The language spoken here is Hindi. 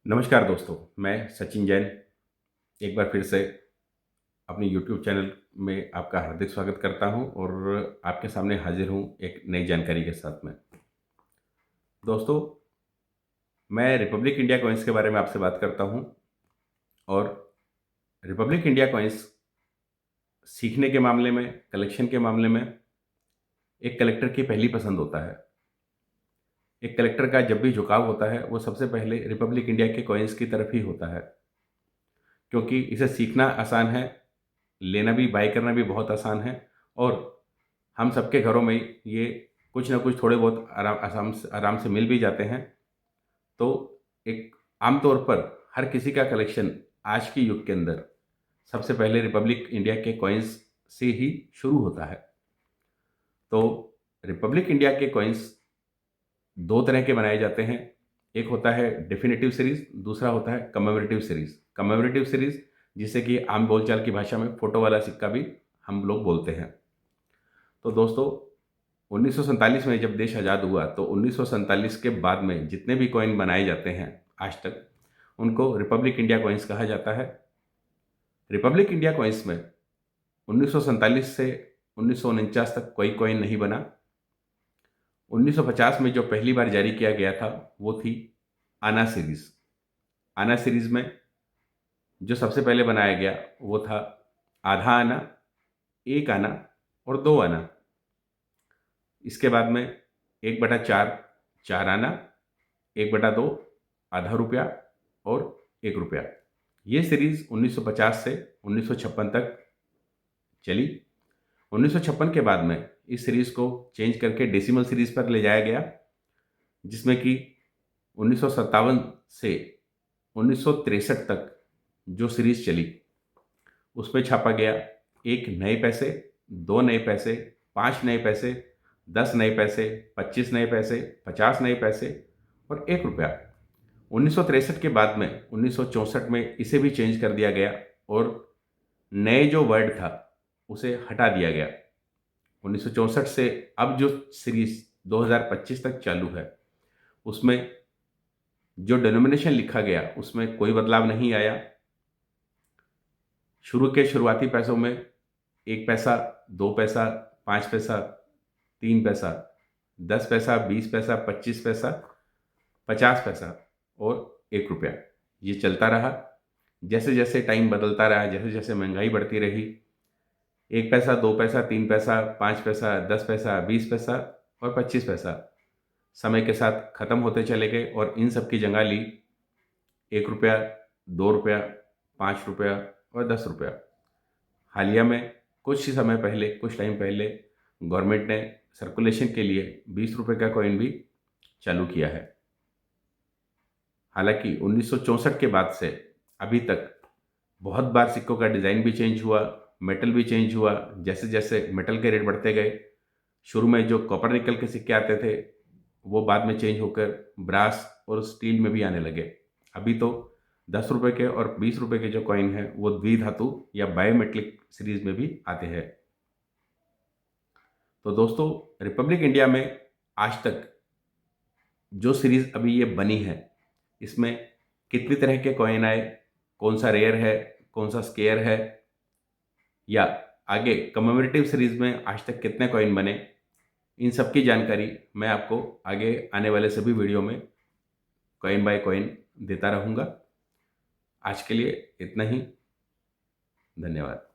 नमस्कार दोस्तों, मैं सचिन जैन एक बार फिर से अपनी यूट्यूब चैनल में आपका हार्दिक स्वागत करता हूं और आपके सामने हाजिर हूं एक नई जानकारी के साथ में। दोस्तों, मैं रिपब्लिक इंडिया कॉइन्स के बारे में आपसे बात करता हूं और रिपब्लिक इंडिया कॉइन्स सीखने के मामले में, कलेक्शन के मामले में एक कलेक्टर की पहली पसंद होता है। एक कलेक्टर का जब भी झुकाव होता है, वो सबसे पहले रिपब्लिक इंडिया के कॉइन्स की तरफ ही होता है, क्योंकि इसे सीखना आसान है, लेना भी, बाय करना भी बहुत आसान है और हम सबके घरों में ये कुछ ना कुछ थोड़े बहुत आराम से मिल भी जाते हैं। तो एक आम तौर पर हर किसी का कलेक्शन आज के युग के अंदर सबसे पहले रिपब्लिक इंडिया के कॉइन्स से ही शुरू होता है। तो रिपब्लिक इंडिया के कॉइन्स दो तरह के बनाए जाते हैं। एक होता है डेफिनेटिव सीरीज, दूसरा होता है कमेमोरेटिव सीरीज। कमेमोरेटिव सीरीज, जिसे कि आम बोलचाल की भाषा में फोटो वाला सिक्का भी हम लोग बोलते हैं। तो दोस्तों, 1947 में जब देश आज़ाद हुआ तो 1947 के बाद में जितने भी कॉइन बनाए जाते हैं आज तक, उनको रिपब्लिक इंडिया कॉइन्स कहा जाता है। रिपब्लिक इंडिया कॉइन्स में 1947 से 1949 तक कोई कॉइन नहीं बना। 1950 में जो पहली बार जारी किया गया था वो थी आना सीरीज। आना सीरीज में जो सबसे पहले बनाया गया वो था आधा आना, एक आना और दो आना। इसके बाद में 1/4 चार आना, 1/2 आधा रुपया और 1 रुपया। ये सीरीज 1950 से 1956 तक चली। 1956 के बाद में इस सीरीज को चेंज करके डेसिमल सीरीज पर ले जाया गया, जिसमें कि 1957 से 1963 तक जो सीरीज चली उसमें छापा गया एक नए पैसे, दो नए पैसे, 5 नए पैसे, 10 नए पैसे, 25 नए पैसे, 50 नए पैसे और 1 रुपया। 1963 के बाद में 1964 में इसे भी चेंज कर दिया गया और नए जो वर्ड था उसे हटा दिया गया। 1964 से अब जो सीरीज 2025 तक चालू है उसमें जो डिनोमिनेशन लिखा गया उसमें कोई बदलाव नहीं आया। शुरू के शुरुआती पैसों में 1 पैसा, 2 पैसा, 5 पैसा, 3 पैसा, 10 पैसा, 20 पैसा, 25 पैसा, 50 पैसा और 1 रुपया, ये चलता रहा। जैसे जैसे टाइम बदलता रहा, जैसे जैसे महंगाई बढ़ती रही, 1 पैसा, 2 पैसा, 3 पैसा, 5 पैसा, 10 पैसा, 20 पैसा और 25 पैसा समय के साथ खत्म होते चले गए और इन सब की जगह ली 1 रुपया, 2 रुपया, 5 रुपया और 10 रुपया। हालिया में कुछ ही समय पहले, कुछ टाइम पहले गवर्नमेंट ने सर्कुलेशन के लिए 20 रुपये का कॉइन भी चालू किया है। हालांकि 1964 के बाद से अभी तक बहुत बार सिक्कों का डिज़ाइन भी चेंज हुआ, मेटल भी चेंज हुआ। जैसे जैसे मेटल के रेट बढ़ते गए, शुरू में जो कॉपर निकल के सिक्के आते थे वो बाद में चेंज होकर ब्रास और स्टील में भी आने लगे। अभी तो 10 रुपये के और 20 रुपये के जो कॉइन हैं वो द्विधातु या बायोमेट्रिक सीरीज में भी आते हैं। तो दोस्तों, रिपब्लिक इंडिया में आज तक जो सीरीज अभी ये बनी है इसमें कितनी तरह के कॉइन आए, कौन सा रेयर है, कौन सा स्केयर है, या आगे कमेमोरेटिव सीरीज में आज तक कितने कॉइन बने, इन सब की जानकारी मैं आपको आगे आने वाले सभी वीडियो में कॉइन बाय कॉइन देता रहूँगा। आज के लिए इतना ही। धन्यवाद।